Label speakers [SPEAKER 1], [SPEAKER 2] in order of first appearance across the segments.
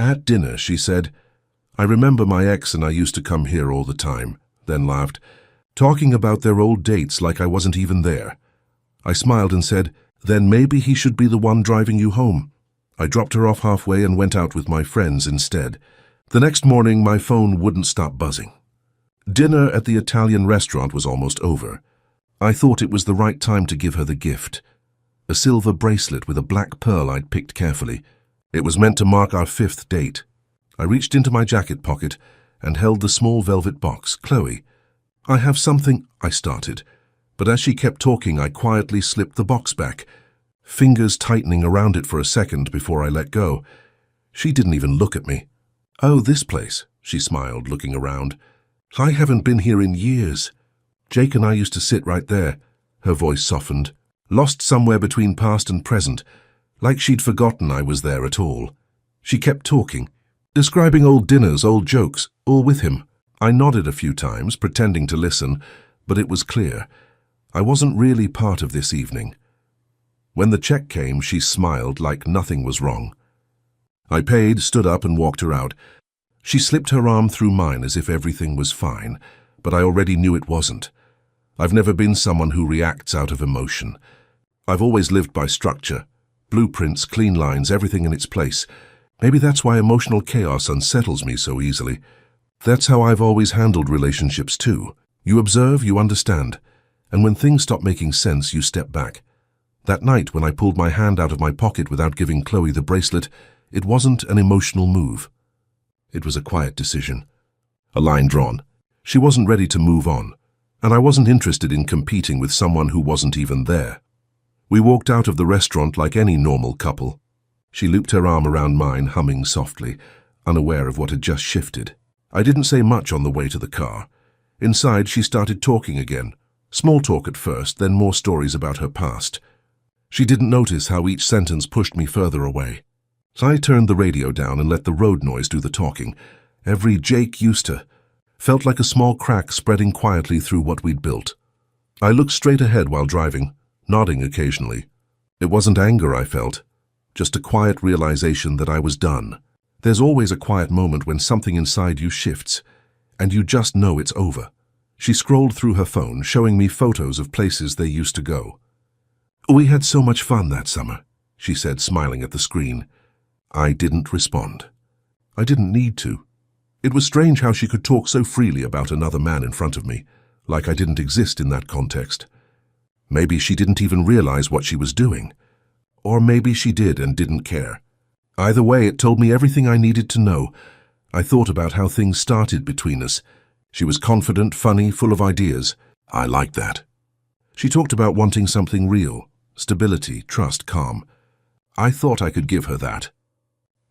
[SPEAKER 1] At dinner, she said, "I remember my ex and I used to come here all the time," then laughed, talking about their old dates like I wasn't even there. I smiled and said, "Then maybe he should be the one driving you home." I dropped her off halfway and went out with my friends instead. The next morning, my phone wouldn't stop buzzing. Dinner at the Italian restaurant was almost over. I thought it was the right time to give her the gift. A silver bracelet with a black pearl I'd picked carefully. It was meant to mark our 5th date. I reached into my jacket pocket and held the small velvet box. "Chloe, I have something," I started, but as she kept talking, I quietly slipped the box back, fingers tightening around it for a second before I let go. She didn't even look at me. "Oh, this place," she smiled, looking around. "I haven't been here in years. Jake and I used to sit right there." Her voice softened, lost somewhere between past and present, like she'd forgotten I was there at all. She kept talking, describing old dinners, old jokes, all with him. I nodded a few times, pretending to listen, but it was clear. I wasn't really part of this evening. When the check came, she smiled like nothing was wrong. I paid, stood up, and walked her out. She slipped her arm through mine as if everything was fine, but I already knew it wasn't. I've never been someone who reacts out of emotion. I've always lived by structure. Blueprints, clean lines, everything in its place. Maybe that's why emotional chaos unsettles me so easily. That's how I've always handled relationships too. You observe, you understand, and when things stop making sense, you step back. That night when I pulled my hand out of my pocket without giving Chloe the bracelet, it wasn't an emotional move. It was a quiet decision. A line drawn. She wasn't ready to move on, and I wasn't interested in competing with someone who wasn't even there. We walked out of the restaurant like any normal couple. She looped her arm around mine, humming softly, unaware of what had just shifted. I didn't say much on the way to the car. Inside, she started talking again. Small talk at first, then more stories about her past. She didn't notice how each sentence pushed me further away. So I turned the radio down and let the road noise do the talking. Every Jake used to felt like a small crack spreading quietly through what we'd built. I looked straight ahead while driving, nodding occasionally. It wasn't anger I felt, just a quiet realization that I was done. There's always a quiet moment when something inside you shifts, and you just know it's over. She scrolled through her phone, showing me photos of places they used to go. "We had so much fun that summer," she said, smiling at the screen. I didn't respond. I didn't need to. It was strange how she could talk so freely about another man in front of me, like I didn't exist in that context. Maybe she didn't even realize what she was doing. Or maybe she did and didn't care. Either way, it told me everything I needed to know. I thought about how things started between us. She was confident, funny, full of ideas. I liked that. She talked about wanting something real, stability, trust, calm. I thought I could give her that.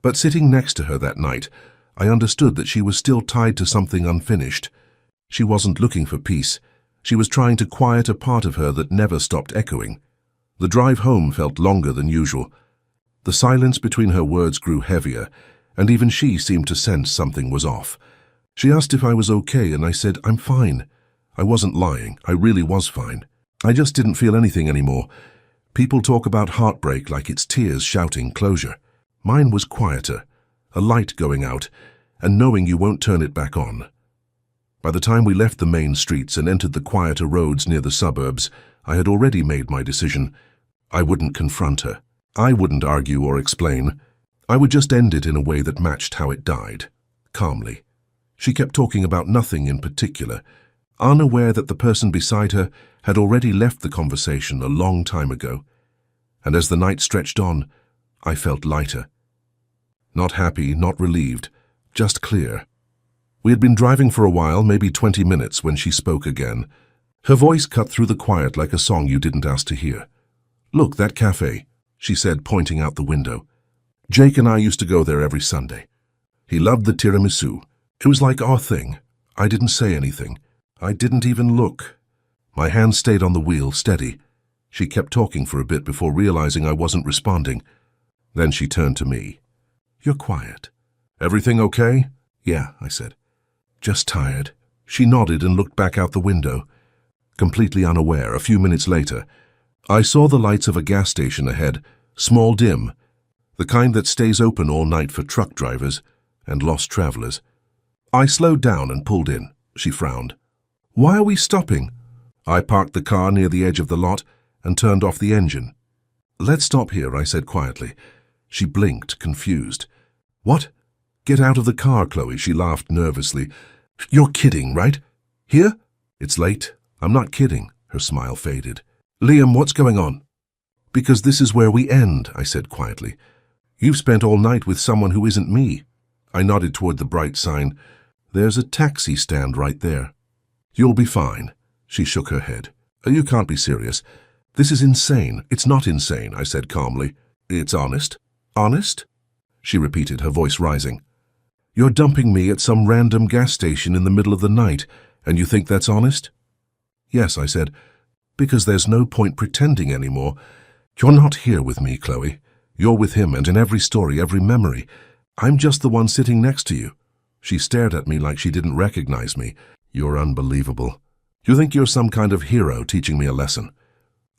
[SPEAKER 1] But sitting next to her that night, I understood that she was still tied to something unfinished. She wasn't looking for peace. She was trying to quiet a part of her that never stopped echoing. The drive home felt longer than usual. The silence between her words grew heavier, and even she seemed to sense something was off. She asked if I was okay, and I said, "I'm fine." I wasn't lying. I really was fine. I just didn't feel anything anymore. People talk about heartbreak like it's tears shouting closure. Mine was quieter, a light going out, and knowing you won't turn it back on. By the time we left the main streets and entered the quieter roads near the suburbs, I had already made my decision. I wouldn't confront her. I wouldn't argue or explain. I would just end it in a way that matched how it died, calmly. She kept talking about nothing in particular, unaware that the person beside her had already left the conversation a long time ago. And as the night stretched on, I felt lighter. Not happy, not relieved, just clear. We had been driving for a while, maybe 20 minutes, when she spoke again. Her voice cut through the quiet like a song you didn't ask to hear. "Look, that cafe," she said, pointing out the window. "Jake and I used to go there every Sunday. He loved the tiramisu. It was like our thing. I didn't say anything. I didn't even look. My hand stayed on the wheel, steady. She kept talking for a bit before realizing I wasn't responding. Then she turned to me. "You're quiet. Everything okay?" "Yeah," I said. "Just tired." She nodded and looked back out the window. Completely unaware, a few minutes later, I saw the lights of a gas station ahead, small, dim. the kind that stays open all night for truck drivers and lost travelers. I slowed down and pulled in. She frowned. Why are we stopping? I parked the car near the edge of the lot and turned off the engine. Let's stop here, I said quietly. She blinked, confused. What? Get out of the car, Chloe, she laughed nervously. You're kidding, right? Here? It's late. I'm not kidding. Her smile faded. Liam, what's going on? Because this is where we end, I said quietly. You've spent all night with someone who isn't me. I nodded toward the bright sign. There's a taxi stand right there. You'll be fine. She shook her head. You can't be serious. This is insane. It's not insane, I said calmly. It's honest. Honest? She repeated, her voice rising. You're dumping me at some random gas station in the middle of the night, and you think that's honest? Yes, I said, because there's no point pretending anymore. You're not here with me, Chloe. You're with him, and in every story, every memory. I'm just the one sitting next to you. She stared at me like she didn't recognize me. You're unbelievable. You think you're some kind of hero teaching me a lesson.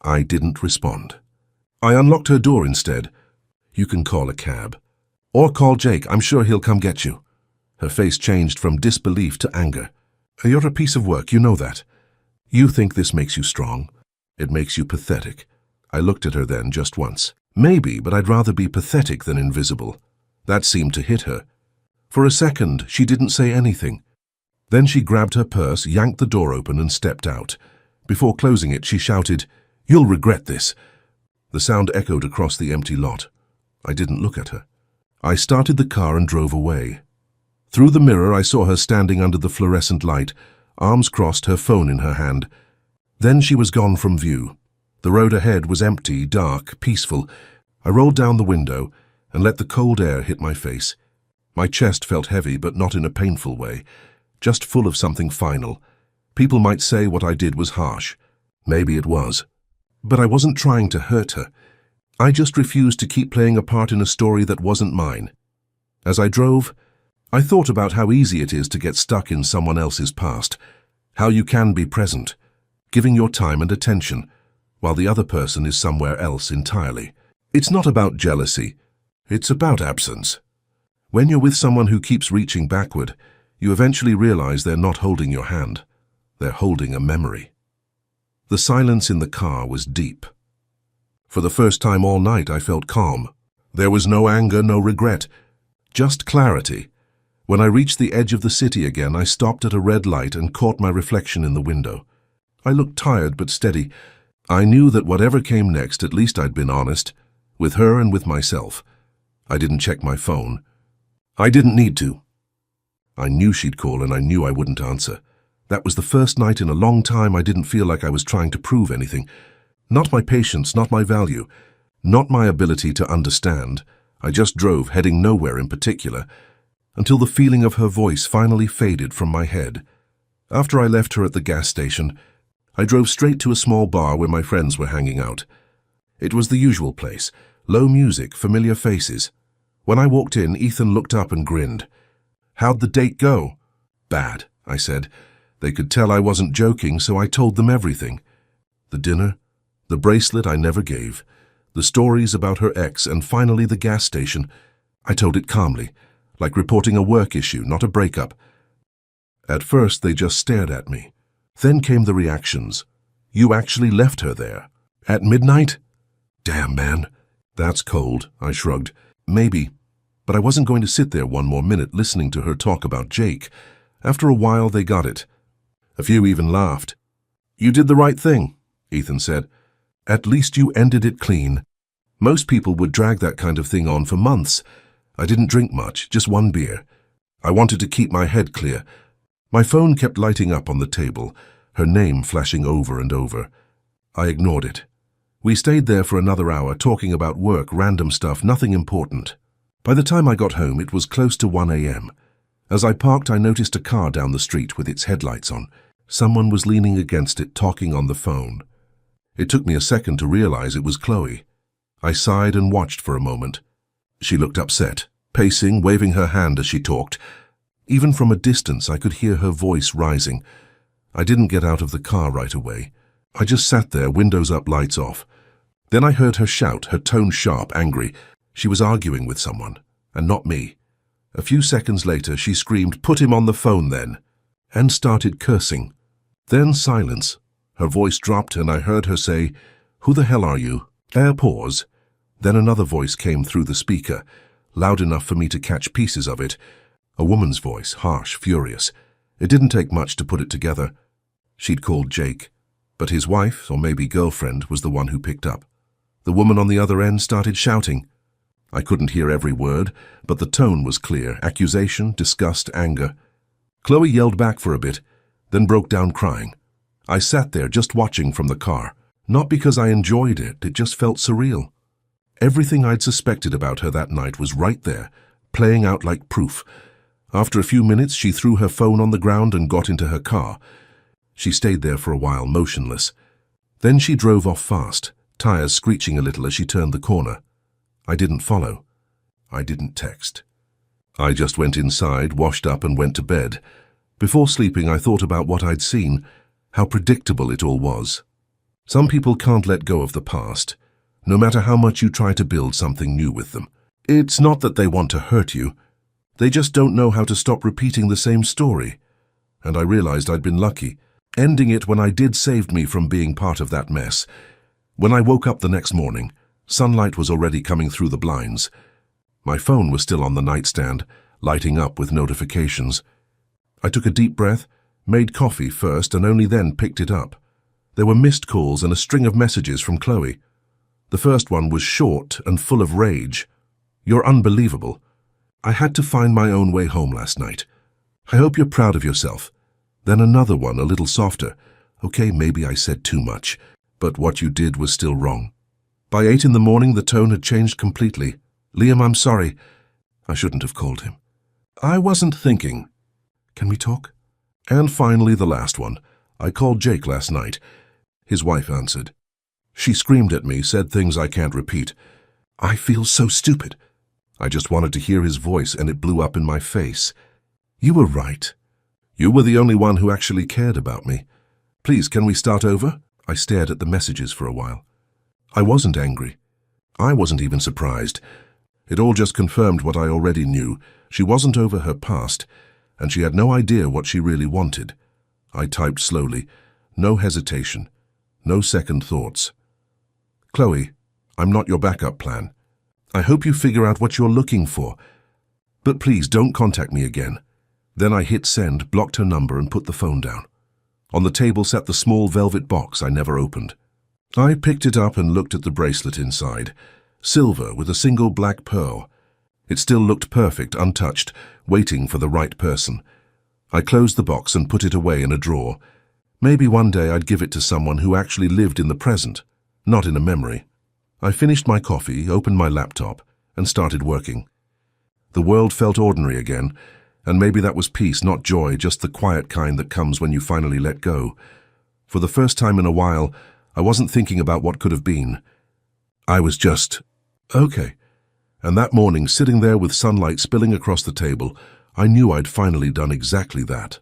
[SPEAKER 1] I didn't respond. I unlocked her door instead. You can call a cab. Or call Jake. I'm sure he'll come get you. Her face changed from disbelief to anger. You're a piece of work, you know that. You think this makes you strong. It makes you pathetic. I looked at her then just once. Maybe, but I'd rather be pathetic than invisible. That seemed to hit her. For a second, she didn't say anything. Then she grabbed her purse, yanked the door open, and stepped out. Before closing it, she shouted, You'll regret this. The sound echoed across the empty lot. I didn't look at her. I started the car and drove away. Through the mirror, I saw her standing under the fluorescent light, arms crossed, her phone in her hand. Then she was gone from view. The road ahead was empty, dark, peaceful. I rolled down the window and let the cold air hit my face. My chest felt heavy, but not in a painful way, just full of something final. People might say what I did was harsh. Maybe it was. But I wasn't trying to hurt her. I just refused to keep playing a part in a story that wasn't mine. As I drove, I thought about how easy it is to get stuck in someone else's past, how you can be present, giving your time and attention, while the other person is somewhere else entirely. It's not about jealousy. It's about absence. When you're with someone who keeps reaching backward, you eventually realize they're not holding your hand. They're holding a memory. The silence in the car was deep. For the first time all night, I felt calm. There was no anger, no regret, just clarity. When I reached the edge of the city again, I stopped at a red light and caught my reflection in the window. I looked tired but steady. I knew that whatever came next, at least I'd been honest, with her and with myself. I didn't check my phone. I didn't need to. I knew she'd call and I knew I wouldn't answer. That was the first night in a long time I didn't feel like I was trying to prove anything. Not my patience, not my value, not my ability to understand. I just drove, heading nowhere in particular, until the feeling of her voice finally faded from my head. After I left her at the gas station, I drove straight to a small bar where my friends were hanging out. It was the usual place, low music, familiar faces. When I walked in, Ethan looked up and grinned. How'd the date go? Bad, I said. They could tell I wasn't joking, so I told them everything. The dinner, the bracelet I never gave, the stories about her ex, and finally the gas station. I told it calmly, like reporting a work issue, not a breakup. At first, they just stared at me. Then came the reactions. You actually left her there? At midnight? Damn, man. That's cold, I shrugged. Maybe. But I wasn't going to sit there one more minute listening to her talk about Jake. After a while, they got it. A few even laughed. You did the right thing, Ethan said. At least you ended it clean. Most people would drag that kind of thing on for months. I didn't drink much, just one beer. I wanted to keep my head clear. My phone kept lighting up on the table, her name flashing over and over. I ignored it. We stayed there for another hour, talking about work, random stuff, nothing important. By the time I got home, it was close to 1 a.m. As I parked, I noticed a car down the street with its headlights on. Someone was leaning against it, talking on the phone. It took me a second to realize it was Chloe. I sighed and watched for a moment. She looked upset, pacing, waving her hand as she talked. Even from a distance, I could hear her voice rising. I didn't get out of the car right away. I just sat there, windows up, lights off. Then I heard her shout, her tone sharp, angry. She was arguing with someone, and not me. A few seconds later, she screamed, "Put him on the phone then," and started cursing. Then silence. Her voice dropped and I heard her say, "Who the hell are you?" A pause. Then another voice came through the speaker, loud enough for me to catch pieces of it. A woman's voice, harsh, furious. It didn't take much to put it together. She'd called Jake, but his wife, or maybe girlfriend, was the one who picked up. The woman on the other end started shouting. I couldn't hear every word, but the tone was clear: accusation, disgust, anger. Chloe yelled back for a bit, then broke down crying. I sat there just watching from the car. Not because I enjoyed it, it just felt surreal. Everything I'd suspected about her that night was right there, playing out like proof. After a few minutes, she threw her phone on the ground and got into her car. She stayed there for a while, motionless. Then she drove off fast, tires screeching a little as she turned the corner. I didn't follow. I didn't text. I just went inside, washed up, and went to bed. Before sleeping, I thought about what I'd seen, how predictable it all was. Some people can't let go of the past, no matter how much you try to build something new with them. It's not that they want to hurt you. They just don't know how to stop repeating the same story. And I realized I'd been lucky. Ending it when I did saved me from being part of that mess. When I woke up the next morning, sunlight was already coming through the blinds. My phone was still on the nightstand, lighting up with notifications. I took a deep breath, made coffee first, and only then picked it up. There were missed calls and a string of messages from Chloe. The first one was short and full of rage. "You're unbelievable. I had to find my own way home last night. I hope you're proud of yourself." Then another one, a little softer. "Okay, maybe I said too much, but what you did was still wrong." By 8 in the morning, the tone had changed completely. "Liam, I'm sorry. I shouldn't have called him. I wasn't thinking. Can we talk?" And finally, the last one. "I called Jake last night." His wife answered. She screamed at me, said things I can't repeat. I feel so stupid. I just wanted to hear his voice, and it blew up in my face. "You were right. You were the only one who actually cared about me. Please, can we start over?" I stared at the messages for a while. I wasn't angry. I wasn't even surprised. It all just confirmed what I already knew. She wasn't over her past, and she had no idea what she really wanted. I typed slowly, no hesitation, no second thoughts. "Chloe, I'm not your backup plan. I hope you figure out what you're looking for. But please don't contact me again." Then I hit send, blocked her number, and put the phone down. On the table sat the small velvet box I never opened. I picked it up and looked at the bracelet inside. Silver with a single black pearl. It still looked perfect, untouched, waiting for the right person. I closed the box and put it away in a drawer. Maybe one day I'd give it to someone who actually lived in the present, not in a memory. I finished my coffee, opened my laptop, and started working. The world felt ordinary again, and maybe that was peace, not joy, just the quiet kind that comes when you finally let go. For the first time in a while, I wasn't thinking about what could have been. I was just, okay. And that morning, sitting there with sunlight spilling across the table, I knew I'd finally done exactly that.